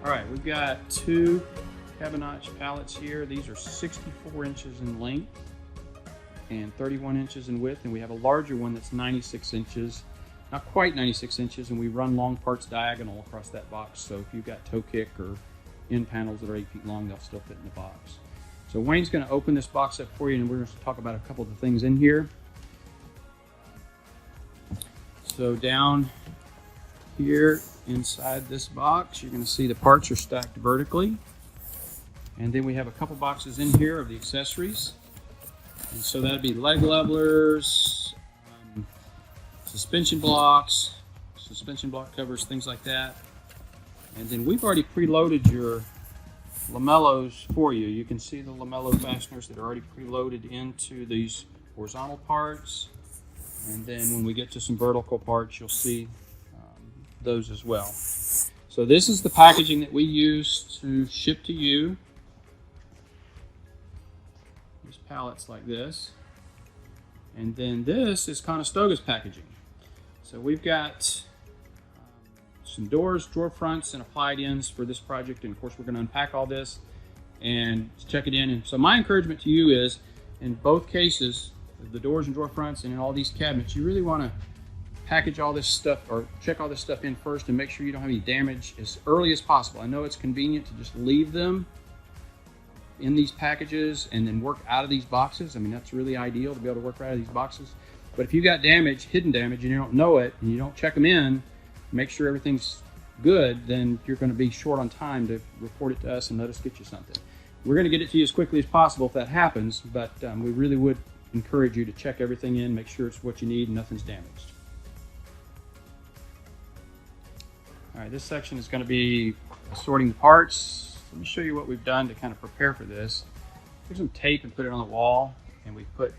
Alright, we've got two Cabinotch pallets here. These are 64 inches in length and 31 inches in width, and we have a larger one that's 96 inches. Not quite 96 inches, and we run long parts diagonal across that box, so if you've got toe kick or end panels that are 8 feet long, they'll still fit in the box. So Wayne's going to open this box up for you, and we're going to talk about a couple of the things in here. So down here inside this box, you're going to see the parts are stacked vertically, and then we have a couple boxes in here of the accessories. And so that'd be leg levelers, suspension blocks, suspension block covers, things like that. And then we've already preloaded your lamellos for you. You can see the lamello fasteners that are already preloaded into these horizontal parts. And then when we get to some vertical parts, you'll see those as well. So this is the packaging that we use to ship to you. There's pallets like this. And then this is Conestoga's packaging. So we've got some doors, drawer fronts, and applied ends for this project. And of course, we're going to unpack all this and check it in. And so my encouragement to you is, in both cases, the doors and drawer fronts and in all these cabinets, you really want to package all this stuff or check all this stuff in first and make sure you don't have any damage as early as possible. I know it's convenient to just leave them in these packages and then work out of these boxes. I mean, that's really ideal to be able to work right out of these boxes. But if you've got damage, hidden damage, and you don't know it, and you don't check them in, make sure everything's good, then you're going to be short on time to report it to us and let us get you something. We're going to get it to you as quickly as possible if that happens, but we really would encourage you to check everything in, make sure it's what you need and nothing's damaged. All right, this section is going to be sorting the parts. Let me show you what we've done to kind of prepare for this. Here's some tape and put it on the wall, and we put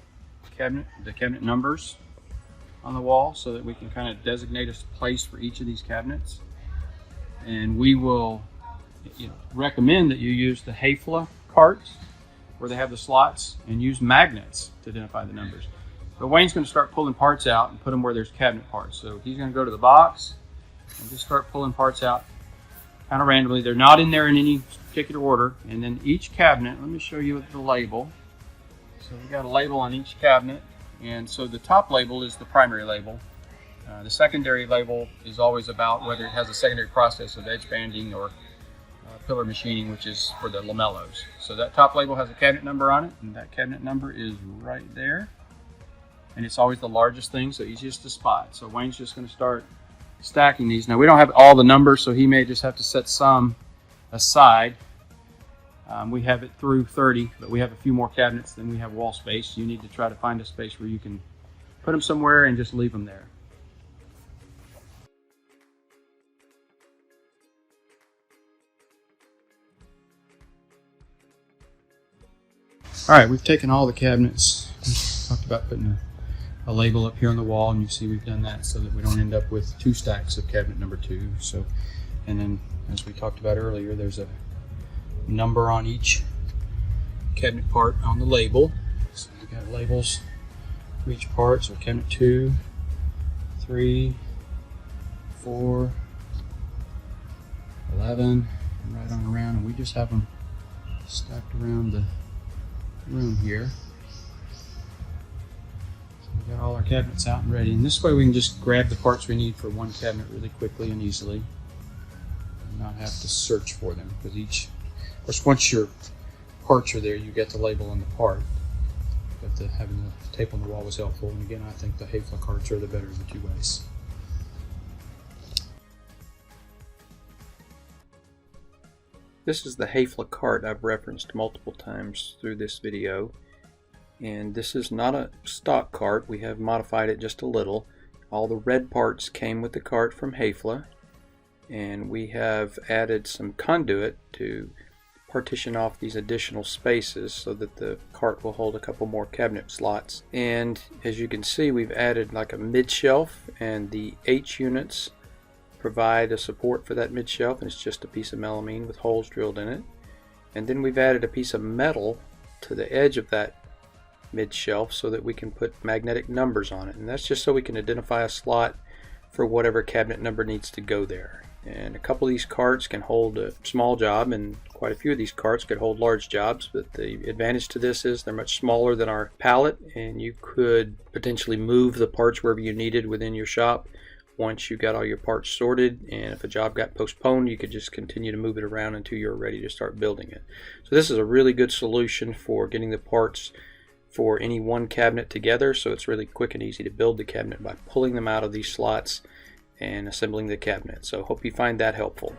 the cabinet numbers on the wall so that we can kind of designate a place for each of these cabinets. And we will recommend that you use the Hafele carts where they have the slots, and use magnets to identify the numbers. But Wayne's going to start pulling parts out and put them where there's cabinet parts. So he's going to go to the box and just start pulling parts out kind of randomly. They're not in there in any particular order. And then each cabinet, let me show you the label. So we've got a label on each cabinet. And so the top label is the primary label. The secondary label is always about whether it has a secondary process of edge banding or pillar machining, which is for the lamellos. So that top label has a cabinet number on it, and that cabinet number is right there. And it's always the largest thing, so easiest to spot. So Wayne's just going to start stacking these. Now we don't have all the numbers, so he may just have to set some aside. We have it through 30, but we have a few more cabinets than we have wall space. You need to try to find a space where you can put them somewhere and just leave them there. All right, we've taken all the cabinets. We talked about putting a label up here on the wall, and you see we've done that so that we don't end up with 2 stacks of cabinet number 2. So, and then as we talked about earlier, there's a number on each cabinet part on the label. So we've got labels for each part. So cabinet 2, 3, 4, 11, and right on around, and we just have them stacked around the room here. So we got all our cabinets out and ready, and this way we can just grab the parts we need for one cabinet really quickly and easily and not have to search for them, because of course once your parts are there, you get the label on the part, but having the tape on the wall was helpful. And again, I think the Hafele carts are the better of the 2 ways. This is the Hafele cart I've referenced multiple times through this video, and this is not a stock cart. We have modified it just a little. All the red parts came with the cart from Hafele, and we have added some conduit to partition off these additional spaces so that the cart will hold a couple more cabinet slots. And as you can see, we've added like a mid shelf, and the H units provide a support for that mid shelf, and it's just a piece of melamine with holes drilled in it. And then we've added a piece of metal to the edge of that mid shelf so that we can put magnetic numbers on it, and that's just so we can identify a slot for whatever cabinet number needs to go there. And a couple of these carts can hold a small job, and quite a few of these carts could hold large jobs, but the advantage to this is they're much smaller than our pallet, and you could potentially move the parts wherever you needed within your shop once you got all your parts sorted. And if a job got postponed, you could just continue to move it around until you're ready to start building it. So this is a really good solution for getting the parts for any one cabinet together. So it's really quick and easy to build the cabinet by pulling them out of these slots and assembling the cabinet. So hope you find that helpful.